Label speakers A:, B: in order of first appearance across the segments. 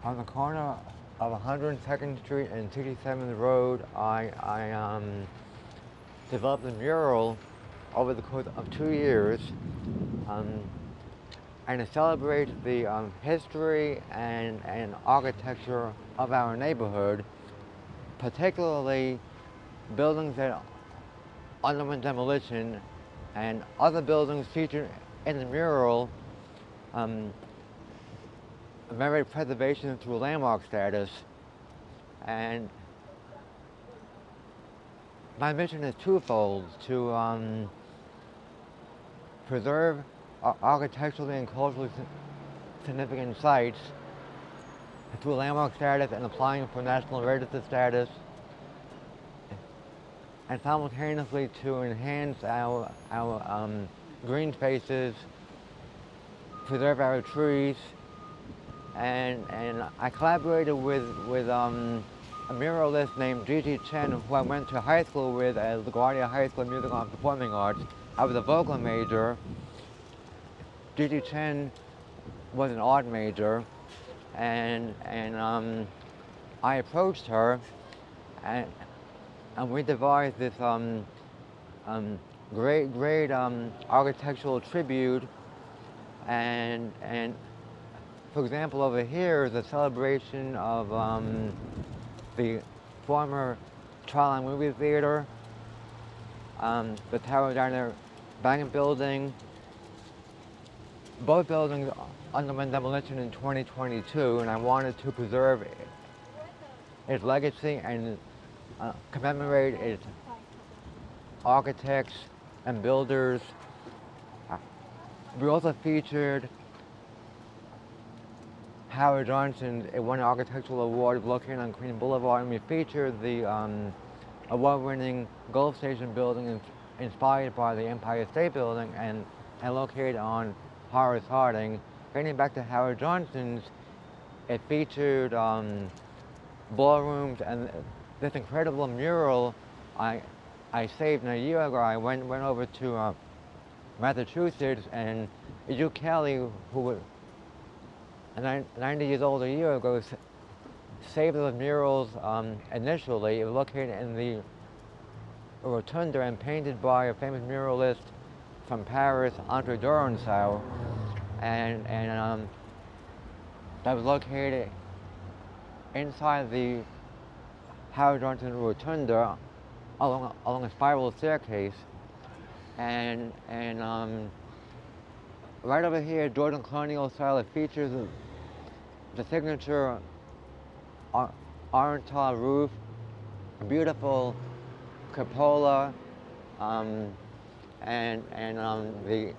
A: On the corner of 102nd Street and 67th Road, I developed a mural over the course of 2 years, um, and it celebrates the history and architecture of our neighborhood, particularly buildings that underwent demolition and other buildings featured in the mural um, merit preservation through landmark status. And my mission is twofold: to preserve architecturally and culturally significant sites through landmark status and applying for national register status, and simultaneously to enhance our green spaces, preserve our trees, and I collaborated with a muralist named Gigi Chen, who I went to high school with at LaGuardia High School of Music and Performing Arts. I was a vocal major. Gigi Chen was an art major, and I approached her, and we devised this great architectural tribute, and for example, over here is a celebration of the former Trial Movie Theater, the Tower Diner Bank Building. Both buildings underwent demolition in 2022, and I wanted to preserve its legacy and commemorate its architects and builders. We also featured Howard Johnson. It won an architectural award located on Queen Boulevard, and we featured the award-winning Gulf Station building inspired by the Empire State Building and located on Horace Harding. Getting back to Howard Johnson's, it featured ballrooms and this incredible mural I saved. And a year ago I went over to Massachusetts, and Hugh Kelly, who was 90 years old a year ago, saved the murals initially. It was located in the rotunda and painted by a famous muralist from Paris, Andre Dorenceau, and that was located inside the Howard Johnson rotunda along a spiral staircase, and right over here, Georgian colonial style. It features the signature orange tile roof, a beautiful cupola, and the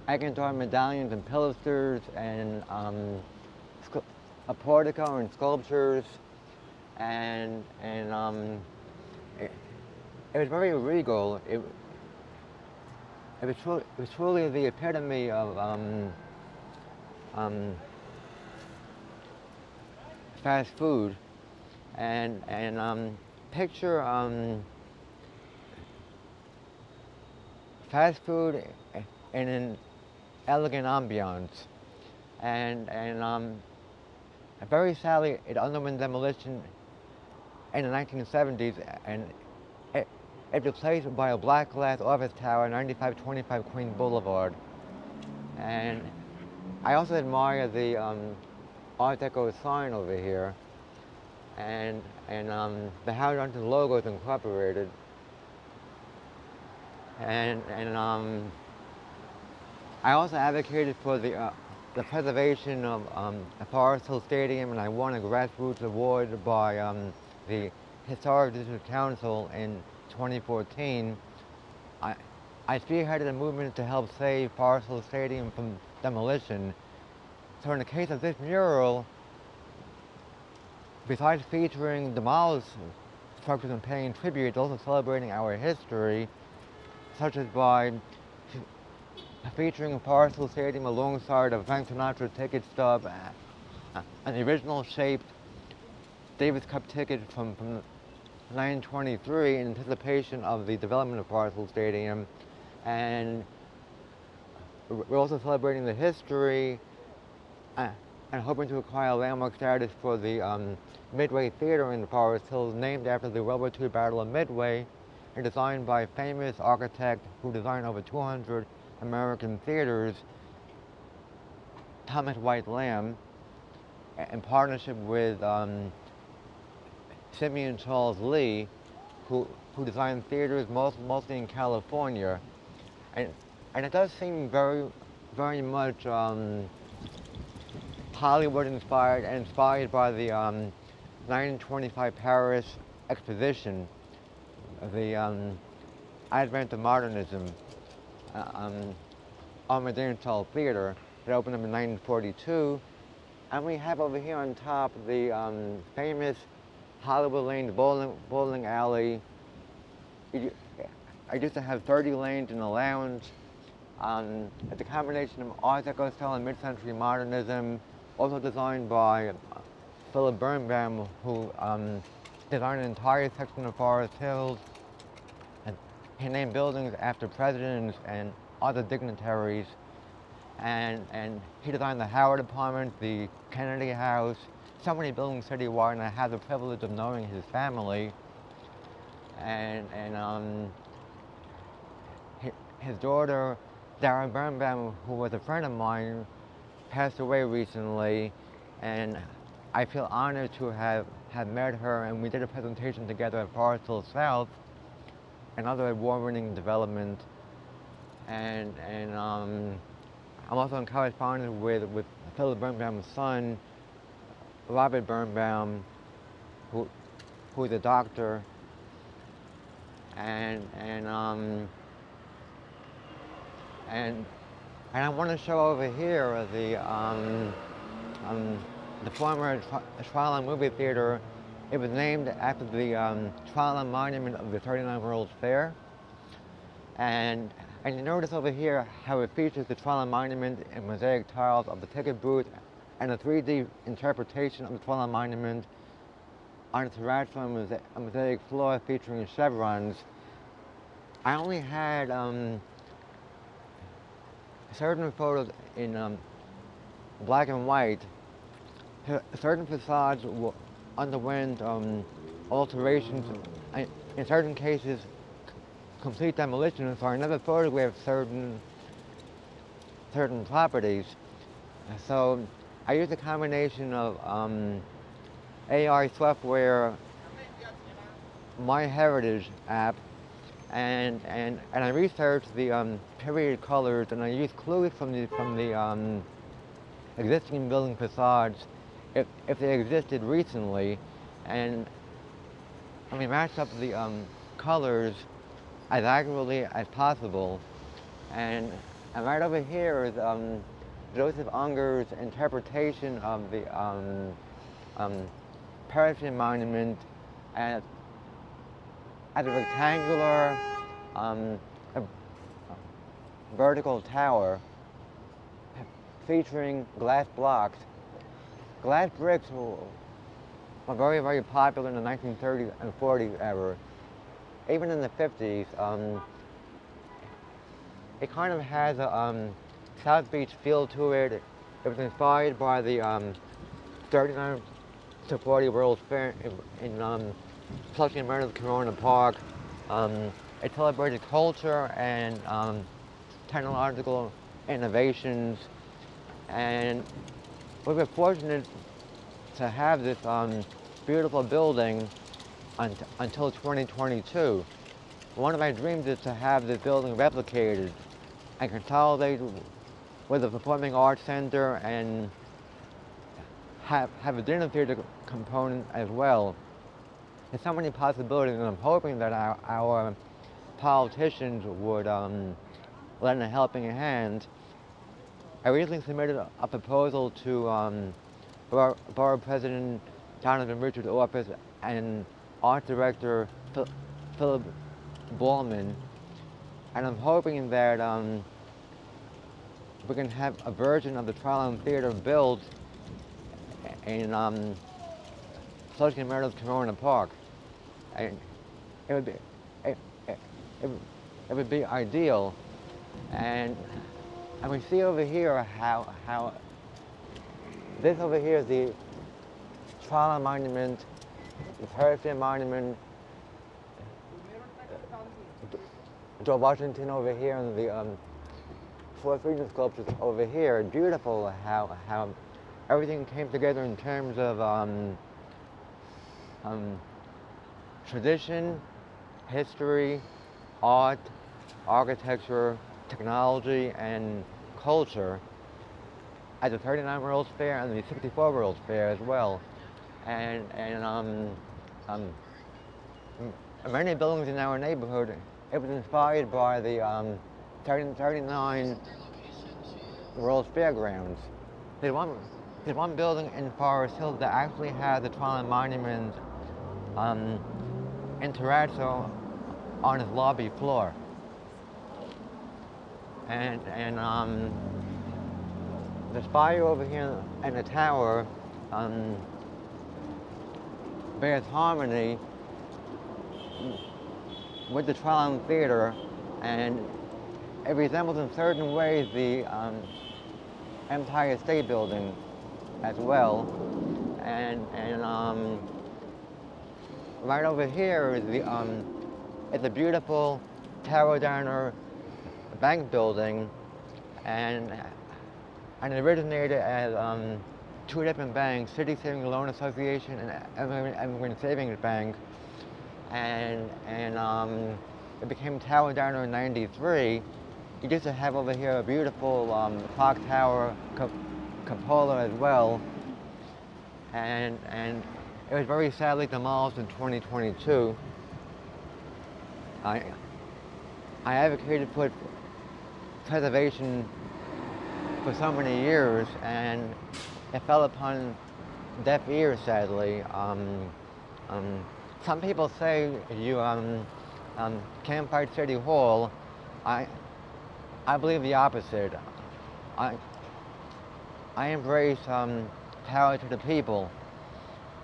A: Eckentine medallions and pilasters, and a portico and sculptures, and it was very regal. It was truly the epitome of fast food, and picture fast food in an elegant ambiance, and very sadly it underwent demolition in the 1970s, and it was replaced by a black glass office tower, 9525 Queen Boulevard. And I also admire the Art Deco sign over here, and the Howard Johnson logo is incorporated, and I also advocated for the preservation of Forest Hill Stadium, and I won a grassroots award by the Historic District Council in 2014. I spearheaded a movement to help save Forest Hill Stadium from demolition. So in the case of this mural, besides featuring demolished structures and paying tribute, it's also celebrating our history, such as by featuring Forest Hill Stadium alongside a Frank Sinatra ticket stub and the original shaped Davis Cup ticket from 1923 in anticipation of the development of Forest Hill Stadium. And we're also celebrating the history uh, and hoping to acquire landmark status for the Midway Theater in the Forest Hills, named after the World War II Battle of Midway, and designed by a famous architect who designed over 200 American theaters, Thomas White Lamb, in partnership with Simeon Charles Lee, who designed theaters mostly in California. And, and it does seem very much Hollywood inspired and inspired by the 1925 Paris Exposition, the advent of modernism, Armadillo Theater that opened up in 1942. And we have over here on top the famous Hollywood Lanes bowling alley. I used to have 30 lanes in the lounge. It's a combination of Art Deco style and mid-century modernism, also designed by Philip Birnbaum, who designed an entire section of Forest Hills. And he named buildings after presidents and other dignitaries. And he designed the Howard Apartment, the Kennedy House, so many buildings citywide, and I had the privilege of knowing his family. And his daughter, Dara Birnbaum, who was a friend of mine, passed away recently, and I feel honored to have met her, and we did a presentation together at Forest Hill South, another award-winning development. And I'm also in correspondence with Philip Birnbaum's son, Robert Birnbaum, who's a doctor, and I want to show over here the former Perlman movie theater. It was named after the Perlman monument of the 39 World's Fair, and you notice over here how it features the Perlman monument in mosaic tiles of the ticket booth and a 3D interpretation of the Perlman monument on a terrazzo mosaic floor featuring chevrons. I only had certain photos in black and white. Certain facades underwent alterations, in certain cases complete demolition, so I never photographed certain properties. So I used a combination of AI software, My Heritage app, and I researched the period colors, and I used clues from the existing building facades if they existed recently, and we matched up the colors as accurately as possible. And right over here is Joseph Unger's interpretation of the Persian monument as a rectangular vertical tower featuring glass blocks. Glass bricks were very popular in the 1930s and 40s era. Even in the 50s, it kind of has a South Beach feel to it. It was inspired by the 39 to 40 World's Fair in Flushing Meadows, Corona Park. It celebrated culture and technological innovations, and we were fortunate to have this beautiful building until 2022. One of my dreams is to have this building replicated and consolidated with a performing arts center and have a dinner theater component as well. There's so many possibilities, and I'm hoping that our politicians would lend a helping hand. I recently submitted a proposal to Borough President Donovan Richards' office and Art Director Philip Perlman, and I'm hoping that we can have a version of the Perlman Theater built in Flushing Meadows, Corona Park. And it would be ideal. And we see over here how This over here is the Perlman Monument, the Perlman Monument, George Washington over here, and the Fourth Freedom sculptures over here. Beautiful how everything came together in terms of tradition, history, art, architecture, technology, and culture at the 39 World's Fair and the 64 World's Fair as well. And many buildings in our neighborhood, it was inspired by the 39 World's Fairgrounds. There's one building in Forest Hills that actually has the Perlman Monument in terrazzo on its lobby floor. And the spire over here and the tower bears harmony with the Perlman Theater, and it resembles in certain ways the Empire State Building as well. And right over here is it's a beautiful Tower Diner bank building, and it originated as two different banks, City Savings Loan Association and Immigrant Savings Bank, and it became Tower Diner in '93. You used to have over here a beautiful clock tower, cupola as well, and it was very sadly demolished in 2022. I advocated for preservation for so many years, and it fell upon deaf ears, sadly. Some people say you can't fight City Hall. I believe the opposite. I embrace power to the people,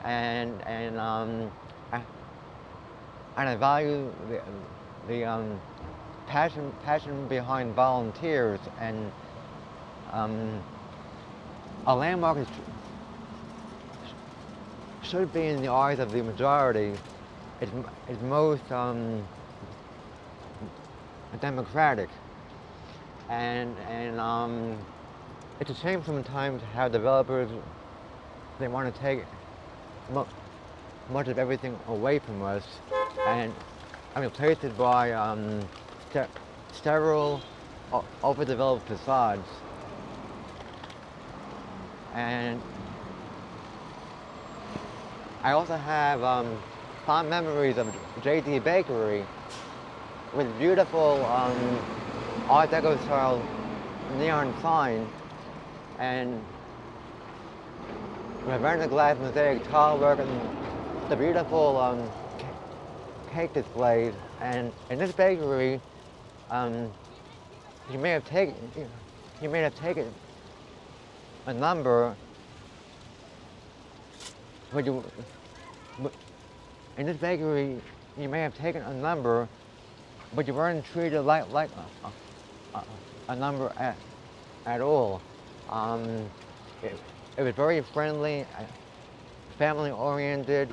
A: and I value the passion behind volunteers, and a landmark should be in the eyes of the majority. It's most democratic, and it's a shame sometimes how developers, they want to take much of everything away from us and replace it by sterile, overdeveloped facades. And I also have fond memories of J.D. Bakery with beautiful Art Deco style neon sign and Ravenna glass mosaic tile work and the beautiful cake displays. And in this bakery, you may have taken a number, but in this bakery you may have taken a number, but you weren't treated like a number at all. It was very friendly, family oriented,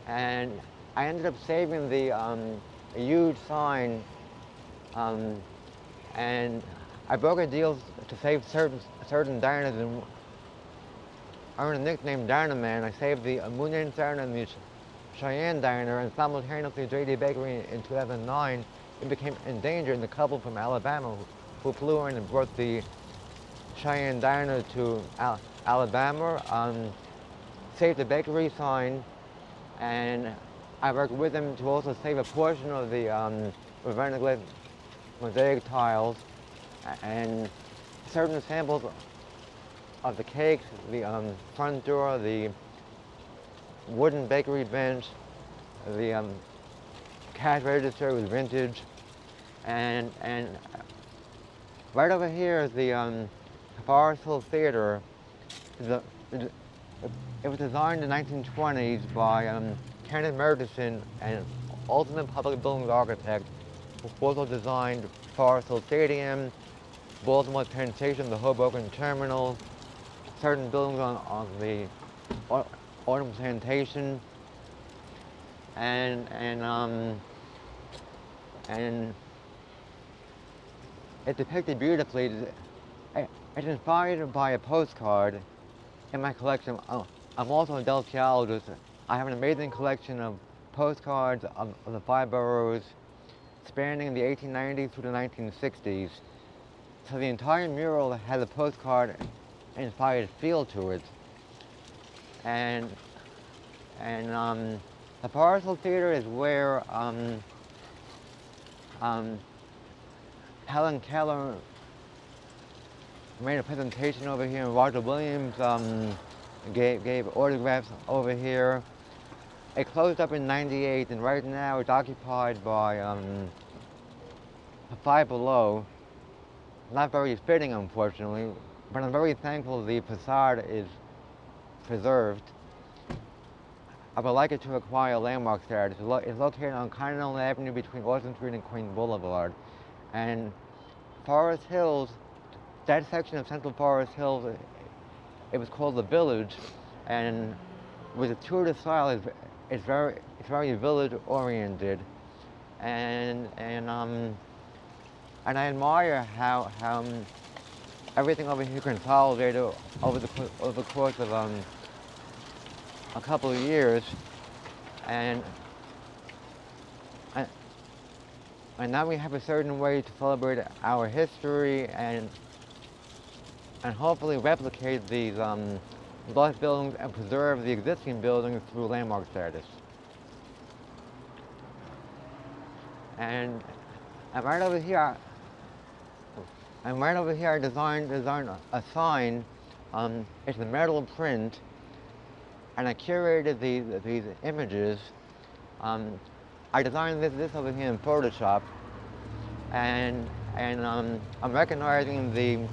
A: and I ended up saving the huge sign, and I broke a deal to save certain diners and earn a nickname Diner Man. I saved the Moon Diner and the Cheyenne Diner, and simultaneously J.D. Bakery in 2009. It became endangered, and the couple from Alabama who flew in and brought the Cheyenne Diner to Alabama saved the bakery sign, and I worked with them to also save a portion of the Ravenna glass mosaic tiles and certain samples of the cakes, the front door, the wooden bakery bench, the cash register was vintage, and right over here is the Forest Hill Theater. It was designed in the 1920s by Kenneth Murchison, an ultimate public buildings architect, who also designed Forest Hill Stadium, Baltimore Penn Station, the Hoboken Terminal, certain buildings on the autumn plantation, and it's depicted beautifully. It's inspired by a postcard in my collection. I'm also a Delft geologist. I have an amazing collection of postcards of the 5 boroughs spanning the 1890s through the 1960s. So the entire mural has a postcard-inspired feel to it. And the Forest Hill Theater is where Helen Keller made a presentation over here, and Roger Williams gave autographs over here. It closed up in '98, and right now it's occupied by Five Below. Not very fitting, unfortunately, but I'm very thankful the facade is preserved. I would like it to acquire landmark status. It's located on Continental Avenue between Austin Street and Queens Boulevard. And Forest Hills, that section of Central Forest Hills, it was called the Village, and with a tourist style, it's very village oriented, and I admire how everything over here consolidated over the course of a couple of years, and now we have a certain way to celebrate our history and hopefully replicate these lost buildings and preserve the existing buildings through landmark status. And right over here, I designed a sign. It's a metal print, and I curated these images. I designed this over here in Photoshop, and I'm recognizing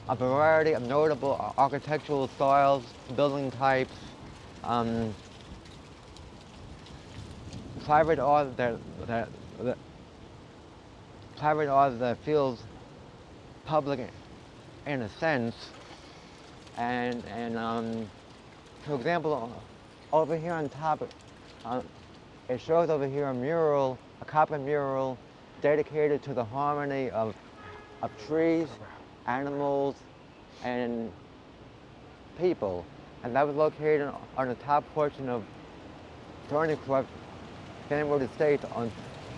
A: a variety of notable architectural styles, building types, private art that feels public in a sense, and for example, over here on top, it shows over here a mural, a copper mural dedicated to the harmony of trees, animals, and people, and that was located on the top portion of Thornycroft Family Estate on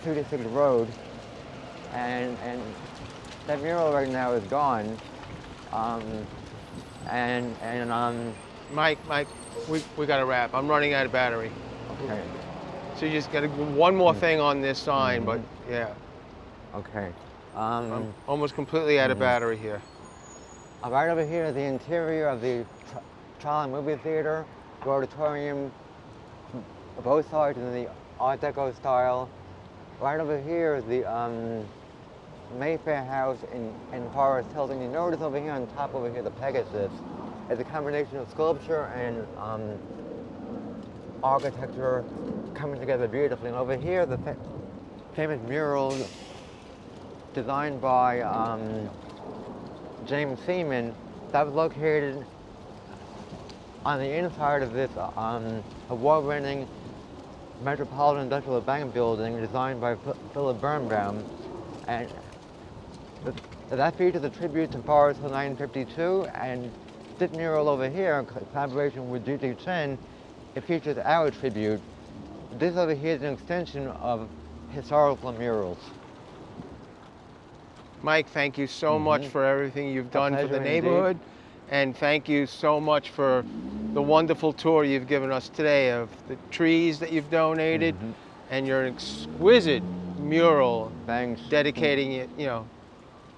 A: 36 Road, and that mural right now is gone.
B: Mike, we got to wrap. I'm running out of battery.
A: Okay.
B: So you just got to do one more thing on this sign, but yeah.
A: Okay.
B: I'm almost completely out of battery here.
A: Right over here is the interior of the Trial Movie Theater, the auditorium, both sides in the Art Deco style. Right over here is the Mayfair House in Forest Hills, and you notice over here on top over here the Pegasus is a combination of sculpture and architecture coming together beautifully. And over here the famous mural designed by James Seaman, that was located on the inside of this award-winning Metropolitan Industrial Bank building designed by Philip Birnbaum. And that features a tribute to Forest Hill 952, and this mural over here, in collaboration with Gigi Chen, it features our tribute. This over here is an extension of historical murals.
B: Mike, thank you so much for everything you've done for the neighborhood.
A: Indeed.
B: And thank you so much for the wonderful tour you've given us today of the trees that you've donated and your exquisite mural.
A: Thanks.
B: Dedicating it,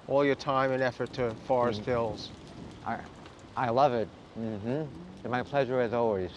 B: all your time and effort to Forest Hills.
A: I love it. It's my pleasure as always.